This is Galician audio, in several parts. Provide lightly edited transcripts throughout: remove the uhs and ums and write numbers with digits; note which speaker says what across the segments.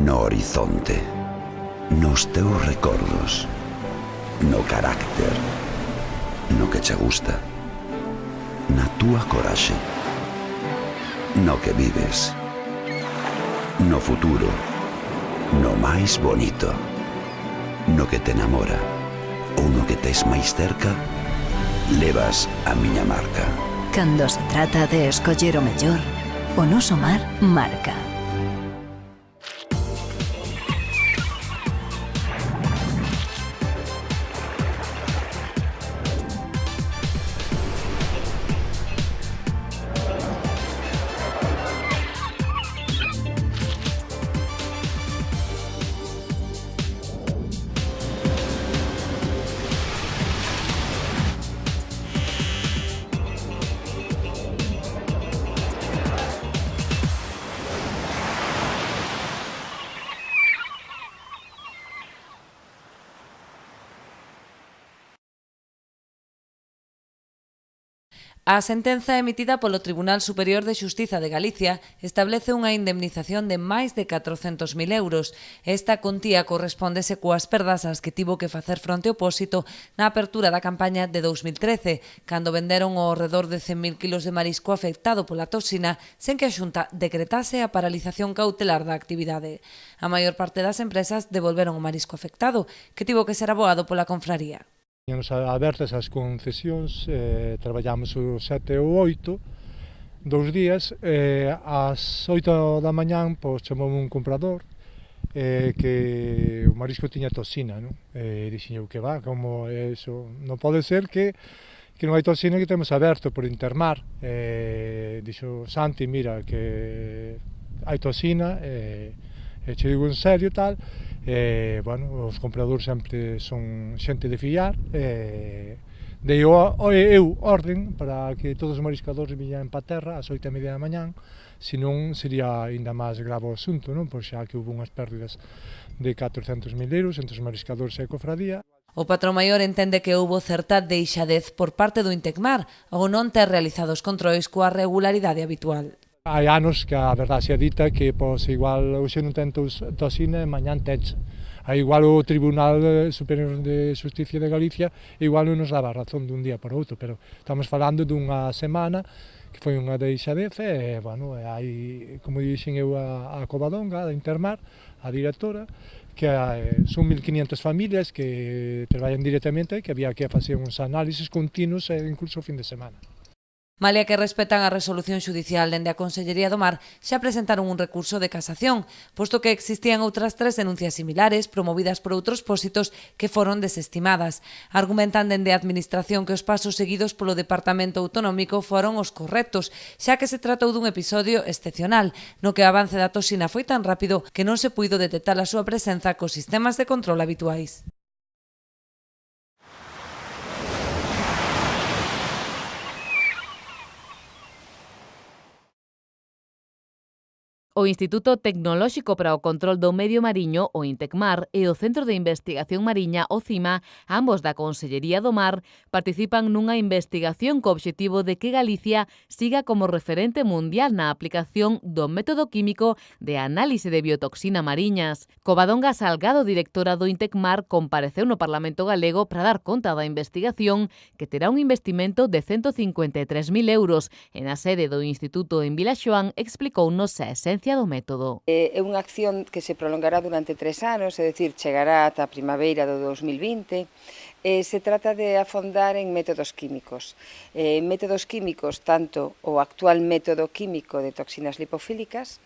Speaker 1: no horizonte, nos teus recordos, no carácter, no que che gusta, na túa coraxe, no que vives, no futuro, no máis bonito, no que te enamora ou no que tes máis cerca, levas a miña marca.
Speaker 2: Cando se trata de escoller o mellor, o noso mar marca.
Speaker 3: A sentenza emitida polo Tribunal Superior de Xustiza de Galicia establece unha indemnización de máis de 400.000 euros. Esta contía correspóndese coas perdas ás que tivo que facer fronte ao Pósito na apertura da campaña de 2013, cando venderon ao redor de 100.000 kilos de marisco afectado pola toxina sen que a Xunta decretase a paralización cautelar da actividade. A maior parte das empresas devolveron o marisco afectado, que tivo que ser aboado pola confraría.
Speaker 4: Tiñamos abertas as concesións, traballamos o 7 ou 8, 2 días, ás 8 da mañán chamoume un comprador que o marisco tiña toxina, non? Dixen eu que va, como eso, non pode ser que non hai toxina que temos aberto por Intermar. Dixo, Santi, mira, que hai toxina, che digo en serio tal. Bueno, os compradores sempre son xente de fiar, dei eu orden para que todos os mariscadores viñan pa terra ás 8:30 da mañán, senón sería ainda máis grave o asunto, non? Pois xa que houve unhas pérdidas de 400.000 euros entre os mariscadores e a cofradía.
Speaker 3: O patrón maior entende que houbo certa deixadez por parte do Intecmar ao non ter realizado os controis coa regularidade habitual.
Speaker 4: Hai anos que a verdade sea dita que pois, igual hoxe non ten toxina e mañán teche. Aí igual o Tribunal Superior de Xusticia de Galicia igual non nos daba razón dun día por outro, pero estamos falando dunha semana que foi unha deixadez e, bueno, hai, como dixen eu a Covadonga, da Intermar, a directora, que son 1.500 familias que traballan directamente e que había que facer uns análisis continuos e incluso o fin de semana.
Speaker 3: Malia que respetan a resolución xudicial dende a Consellería do Mar, xa presentaron un recurso de casación, posto que existían outras 3 denuncias similares promovidas por outros pósitos que foron desestimadas. Argumentan dende a Administración que os pasos seguidos polo Departamento Autonómico foron os correctos, xa que se tratou dun episodio excepcional, no que o avance da toxina foi tan rápido que non se puido detectar a súa presenza cos sistemas de control habituais.
Speaker 5: O Instituto Tecnolóxico para o Control do Medio Mariño, o Intecmar, e o Centro de Investigación Mariña, o CIMA, ambos da Consellería do Mar, participan nunha investigación co obxectivo de que Galicia siga como referente mundial na aplicación do método químico de análise de biotoxina mariñas. Covadonga Salgado, directora do Intecmar, compareceu no Parlamento Galego para dar conta da investigación, que terá un investimento de 153.000 euros. En a sede do Instituto en Vilaxoán explicounos a esencia do método.
Speaker 6: É unha acción que se prolongará durante 3 anos, é dicir, chegará ata a primavera do 2020. Se trata de afondar en métodos químicos. Métodos químicos, tanto o actual método químico de toxinas lipofílicas,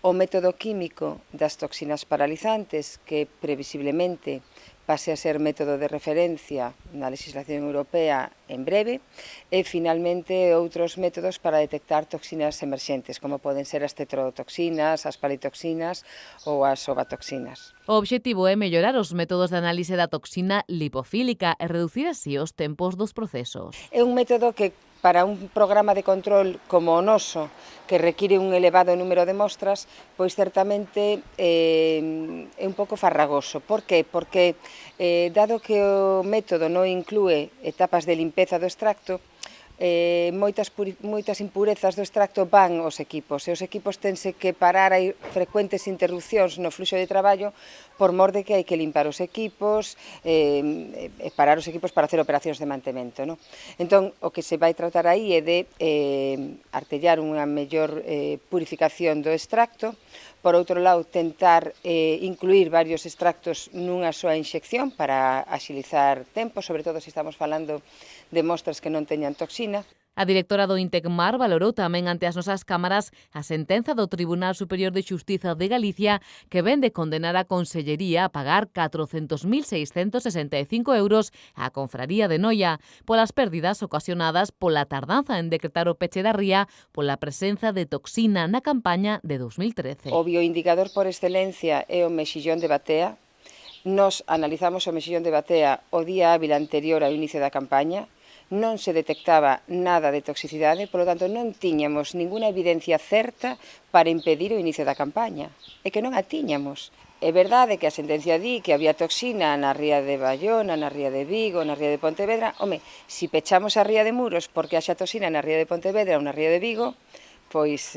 Speaker 6: o método químico das toxinas paralizantes, que previsiblemente pase a ser método de referencia na legislación europea en breve, e finalmente outros métodos para detectar toxinas emerxentes, como poden ser as tetrodotoxinas, as palitoxinas ou as ovatoxinas.
Speaker 5: O obxectivo é mellorar os métodos de análise da toxina lipofílica e reducir así os tempos dos procesos.
Speaker 6: É un método que para un programa de control como o noso, que require un elevado número de mostras, pois certamente é un pouco farragoso. Por que? Porque, dado que o método non inclúe etapas de limpeza do extracto, moitas impurezas do extracto van aos equipos, e os equipos tense que parar, hai frecuentes interrupcións no fluxo de traballo por mor de que hai que limpar os equipos, parar os equipos para hacer operacións de mantemento, non? Entón, o que se vai tratar aí é de artellar unha mellor purificación do extracto. Por outro lado, tentar incluir varios extractos nunha soa inxección para axilizar tempo, sobre todo se estamos falando de mostras que non teñan toxina.
Speaker 5: A directora do Intecmar valorou tamén ante as nosas cámaras a sentenza do Tribunal Superior de Xustiza de Galicia que ven de condenar a Consellería a pagar 400.665 euros á Confraría de Noia polas pérdidas ocasionadas pola tardanza en decretar o peche da ría pola presenza de toxina na campaña de 2013.
Speaker 6: O bioindicador por excelencia é o mexillón de batea. Nos analizamos o mexillón de batea o día hábil anterior ao inicio da campaña. Non se detectaba nada de toxicidade, polo tanto non tiñamos ninguna evidencia certa para impedir o inicio da campaña. É que non a tiñamos. É verdade que a sentencia di que había toxina na ría de Bayona, na ría de Vigo, na ría de Pontevedra. Home, se pechamos a ría de Muros porque haxa toxina na ría de Pontevedra ou na ría de Vigo, pois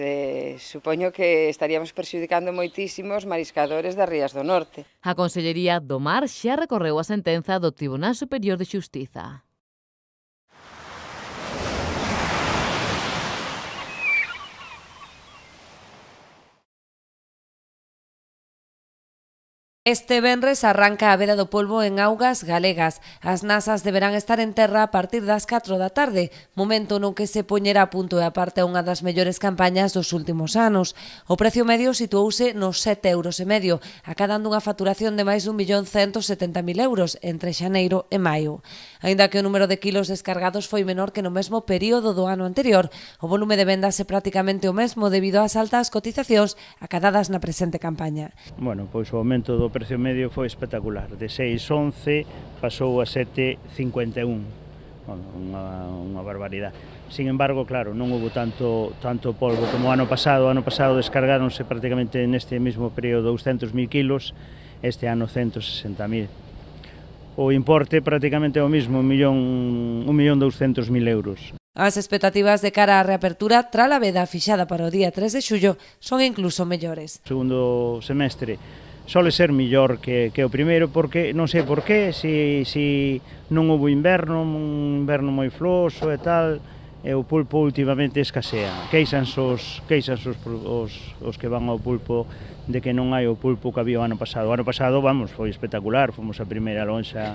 Speaker 6: supoño que estaríamos prexudicando moitísimos mariscadores das rías do norte.
Speaker 5: A Consellería do Mar xa recorreu a sentenza do Tribunal Superior de Xustiza.
Speaker 3: Este venres arranca a veda do polbo en augas galegas. As nasas deberán estar en terra a partir das 4 da tarde, momento no que se poñerá a punto e aparte a unha das mellores campañas dos últimos anos. O precio medio situouse nos 7,5 €, acadando unha facturación de máis de 1.170.000 euros entre xaneiro e maio. Aínda que o número de kilos descargados foi menor que no mesmo período do ano anterior, o volume de vendas é prácticamente o mesmo debido ás altas cotizacións acadadas na presente campaña.
Speaker 7: Bueno, pois o aumento do precio medio foi espectacular, de 6,11 pasou a 7,51, bueno, unha barbaridade. Sin embargo, claro, non houve tanto polvo como o ano pasado descargáronse prácticamente neste mesmo período 200.000 kilos, este ano 160.000. O importe prácticamente é o mesmo, 1.200.000 euros.
Speaker 3: As expectativas de cara á reapertura tras a veda fixada para o día 3 de xullo son incluso mellores.
Speaker 7: O segundo semestre sole ser mellor que o primeiro, porque non sei por qué, se non houve inverno, un inverno moi floso e tal, e o pulpo últimamente escasea. Queixanse os que van ao pulpo de que non hai o pulpo que había o ano pasado. O ano pasado, vamos, foi espectacular, fomos a primeira lonxa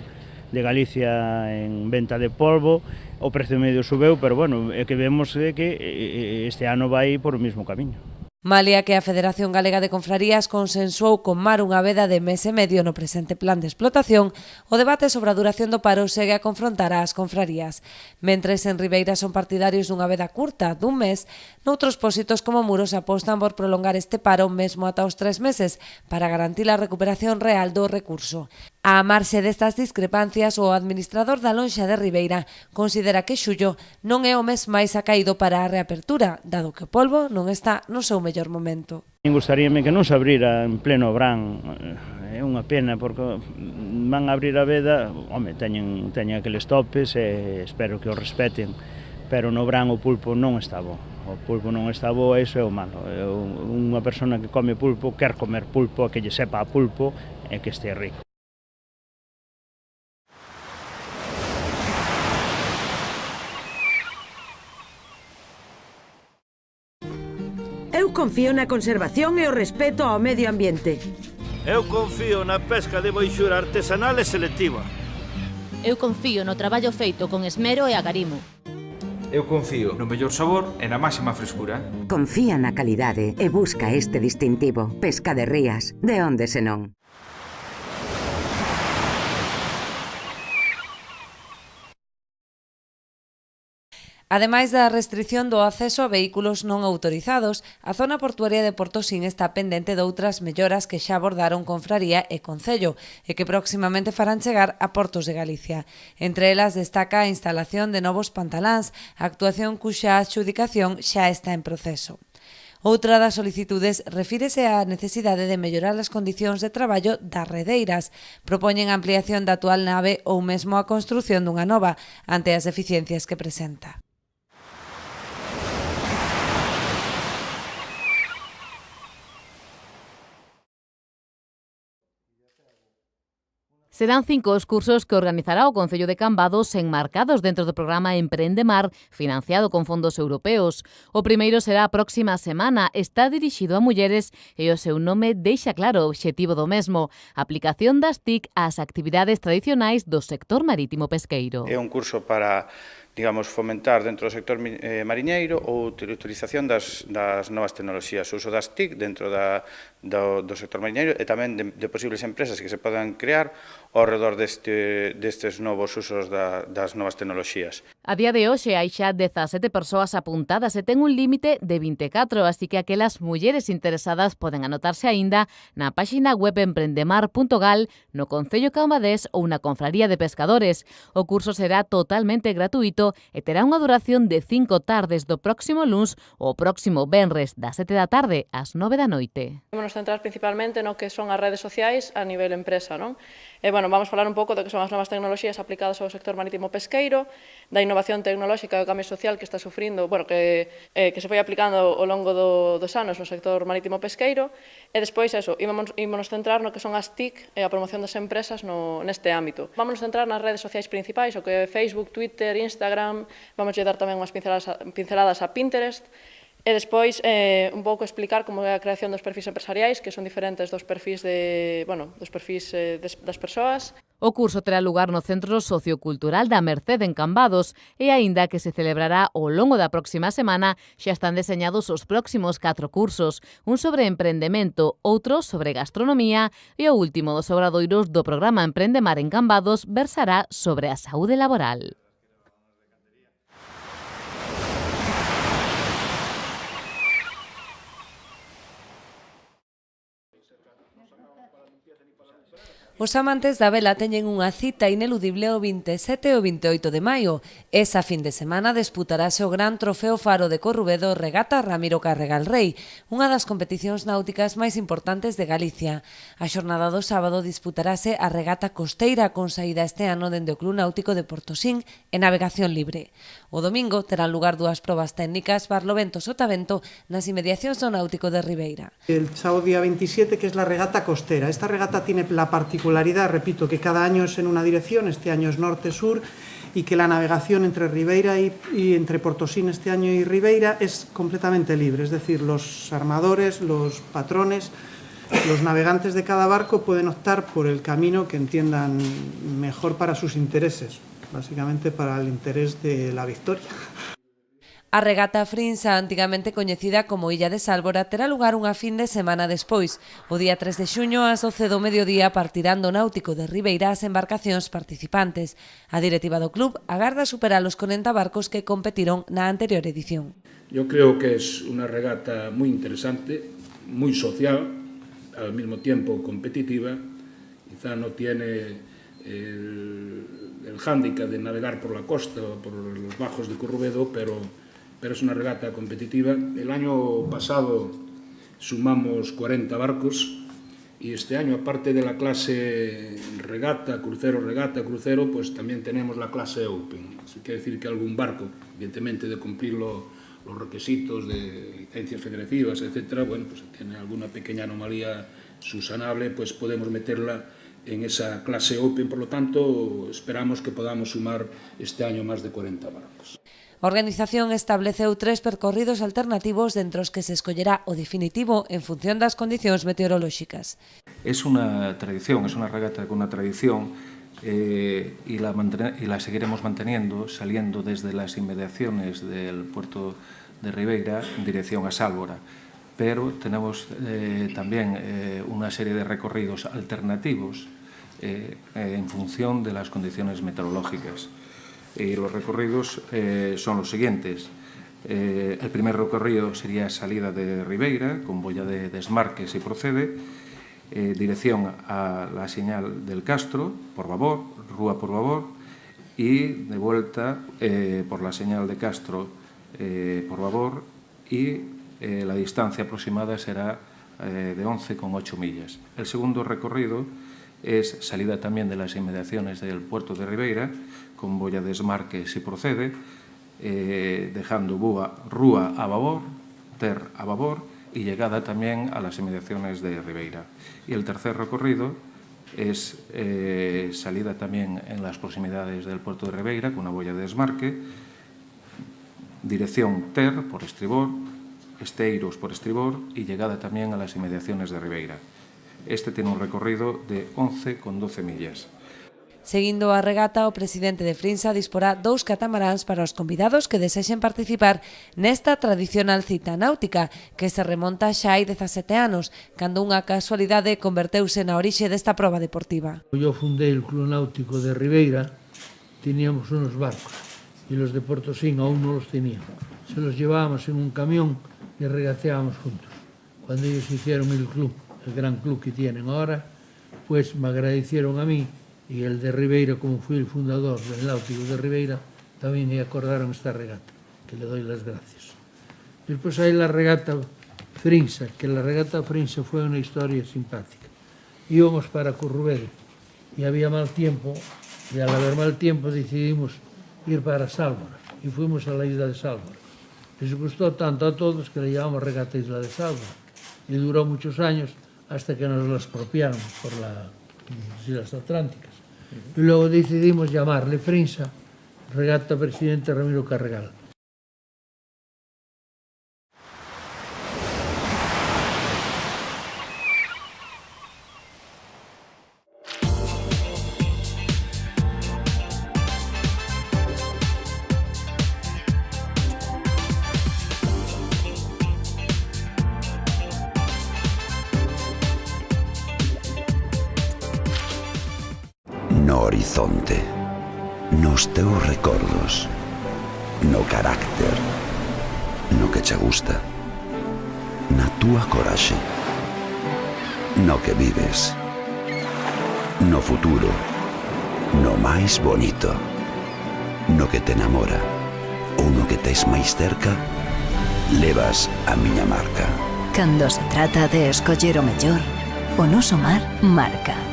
Speaker 7: de Galicia en venta de polvo, o precio medio subeu, pero bueno, é que vemos que este ano vai por o mesmo camiño.
Speaker 3: Malia que a Federación Galega de Confrarías consensuou con Mar unha veda de mes e medio no presente plan de explotación, o debate sobre a duración do paro segue a confrontar ás confrarías. Mentres en Ribeira son partidarios dunha veda curta, dun mes, noutros pósitos como Muros apostan por prolongar este paro mesmo ata os 3 meses para garantir a recuperación real do recurso. A marxe destas discrepancias, o administrador da lonxa de Ribeira considera que xullo non é o mes máis acaído para a reapertura, dado que o polvo non está no seu mellor momento.
Speaker 7: Gustaríame que non se abrira en pleno verán, é unha pena porque van a abrir a veda, home, teñen aqueles topes e espero que o respeten, pero no verán o pulpo non está bo. O pulpo non está bo, iso é o malo. Unha persona que come pulpo quer comer pulpo, que lle sepa a pulpo e que este rico.
Speaker 8: Eu confío na conservación e o respeto ao medio ambiente.
Speaker 9: Eu confío na pesca de boixura artesanal e selectiva.
Speaker 10: Eu confío no traballo feito con esmero e agarimo.
Speaker 11: Eu confío no mellor sabor e na máxima frescura.
Speaker 12: Confía na calidade e busca este distintivo. Pesca de Rías, de onde senón.
Speaker 3: Ademais da restrición do acceso a vehículos non autorizados, a zona portuaria de Portosín está pendente de outras melloras que xa abordaron Confraría e Concello e que próximamente farán chegar a portos de Galicia. Entre elas destaca a instalación de novos pantaláns, a actuación cuxa adxudicación xa está en proceso. Outra das solicitudes refírese á necesidade de mellorar as condicións de traballo das redeiras. Propoñen a ampliación da actual nave ou mesmo a construción dunha nova, ante as deficiencias que presenta.
Speaker 5: Serán 5 os cursos que organizará o Concello de Cambados enmarcados dentro do programa Emprendemar, financiado con fondos europeos. O primeiro será a próxima semana, está dirixido a mulleres e o seu nome deixa claro o obxectivo do mesmo, a aplicación das TIC ás actividades tradicionais do sector marítimo pesqueiro.
Speaker 13: É un curso para, digamos, fomentar dentro do sector mariñeiro ou utilización das novas tecnoloxías, o uso das TIC dentro do sector mariñeiro e tamén de posibles empresas que se podan crear ao redor destes novos usos das novas tecnoloxías.
Speaker 5: A día de hoxe hai xa 17 persoas apuntadas e ten un límite de 24, así que aquelas mulleres interesadas poden anotarse aínda na páxina web emprendemar.gal, no Concello Cambadés ou na Confraría de Pescadores. O curso será totalmente gratuito e terá unha duración de 5 tardes do próximo luns ou próximo venres das 7 da tarde ás 9 da noite.
Speaker 14: Vamos centrar principalmente no que son as redes sociais a nivel empresa, non? E, bueno, vamos falar un pouco do que son as novas tecnoloxías aplicadas ao sector marítimo pesqueiro, da innovación tecnolóxica e do cambio social que está sufrindo, bueno, que se foi aplicando ao longo dos anos no sector marítimo pesqueiro, e despois, eso, ímonos centrar no que son as TIC e a promoción das empresas neste ámbito. Vamos centrar nas redes sociais principais, o que é Facebook, Twitter, Instagram, vamos dar tamén unhas pinceladas a Pinterest, e despois un pouco explicar como é a creación dos perfis empresariais, que son diferentes dos perfis das persoas.
Speaker 5: O curso terá lugar no Centro Sociocultural da Merced en Cambados e aínda que se celebrará ao longo da próxima semana, xa están deseñados os próximos 4 cursos, un sobre emprendemento, outro sobre gastronomía e o último dos obradoiros do programa Emprendemar en Cambados versará sobre a saúde laboral.
Speaker 3: Os amantes da vela teñen unha cita ineludible o 27 e o 28 de maio. Esa fin de semana disputarase o Gran Trofeo Faro de Corrubedo Regata Ramiro Carregal Rei, unha das competicións náuticas máis importantes de Galicia. A xornada do sábado disputarase a regata costeira con saída este ano dende o Club Náutico de Portosín e navegación libre. O domingo terán lugar 2 probas técnicas Barlovento-Sotavento nas inmediacións do Náutico de Ribeira.
Speaker 15: El sábado día 27, que es la regata costera. Esta regata tiene la particularidad, repito, que cada año es en una dirección, este año es norte-sur, y que la navegación entre Ribeira y entre Portosín este año y Ribeira es completamente libre, es decir, los armadores, los patrones, los navegantes de cada barco pueden optar por el camino que entiendan mejor para sus intereses, básicamente para el interés de la victoria.
Speaker 3: A regata Frinsa, antigamente coñecida como Illa de Sálvora, terá lugar unha fin de semana despois. O día 3 de xuño, ás 12 do mediodía, partirán do Náutico de Ribeira as embarcacións participantes. A directiva do club agarda superar os 40 barcos que competiron na anterior edición.
Speaker 16: Yo creo que es una regata muy interesante, muy social, al mismo tiempo competitiva. Quizá no tiene el hándicap de navegar por la costa o por los bajos de Corrubedo, pero es una regata competitiva. El año pasado sumamos 40 barcos y este año, aparte de la clase regata, crucero, pues también tenemos la clase Open. Eso quiere decir que algún barco, evidentemente de cumplir los requisitos de licencias federativas, etcétera, bueno, pues tiene alguna pequeña anomalía subsanable, pues podemos meterla en esa clase Open. Por lo tanto, esperamos que podamos sumar este año más de 40 barcos.
Speaker 3: A organización estableceu 3 percorridos alternativos entre os que se escollerá o definitivo en función das condicións meteorolóxicas.
Speaker 11: Es una tradición, es una regata con una tradición y la seguiremos manteniendo saliendo desde las inmediaciones del puerto de Ribeira en dirección a Sálvora. Pero tenemos también una serie de recorridos alternativos en función de las condiciones meteorológicas. Y los recorridos son los siguientes. El primer recorrido sería salida de Ribeira, con boya de desmarque si procede, dirección a la señal del Castro, por babor, rúa por babor, y de vuelta por la señal de Castro por babor, y la distancia aproximada será de 11,8 millas. El segundo recorrido es salida también de las inmediaciones del puerto de Ribeira, con boya de desmarque si procede, dejando rúa a babor, ter a babor y llegada también a las inmediaciones de Ribeira. Y el tercer recorrido es salida también en las proximidades del puerto de Ribeira con una boya de desmarque, dirección Ter por estribor, Esteiros por estribor y llegada también a las inmediaciones de Ribeira. Este tiene un recorrido de 11,12 millas.
Speaker 3: Seguindo a regata, o presidente de Frinsa disporá 2 catamaráns para os convidados que desexen participar nesta tradicional cita náutica, que se remonta xa hai 17 anos, cando unha casualidade converteuse na orixe desta proba deportiva.
Speaker 17: Yo fundé el Club Náutico de Ribeira, teníamos unos barcos, y los de Portosín aún no los teníamos. Se los llevábamos en un camión y regateábamos juntos. Cuando ellos hicieron el club, el gran club que tienen ahora, pues me agradecieron a mí. Y el de Ribeira, como fui el fundador del Náutico de Ribeira, también me acordaron esta regata, que le doy las gracias. Después hay la regata Frinsa, que la regata Frinsa fue una historia simpática. Íbamos para Currubedo y había mal tiempo, y al haber mal tiempo decidimos ir para Sálvora, y fuimos a la isla de Sálvora. Les gustó tanto a todos que le llamamos regata Isla de Sálvora, y duró muchos años hasta que nos la expropiaron por las Islas Atlánticas. Y luego decidimos llamarle Frinsa, regata Presidente Ramiro Carregal.
Speaker 1: No horizonte, nos teus recordos, no carácter, no que che gusta, na túa coraxe, no que vives, no futuro, no máis bonito, no que te enamora ou no que tes máis cerca, levas a miña marca.
Speaker 2: Cando se trata de escoller o mellor, o noso mar marca.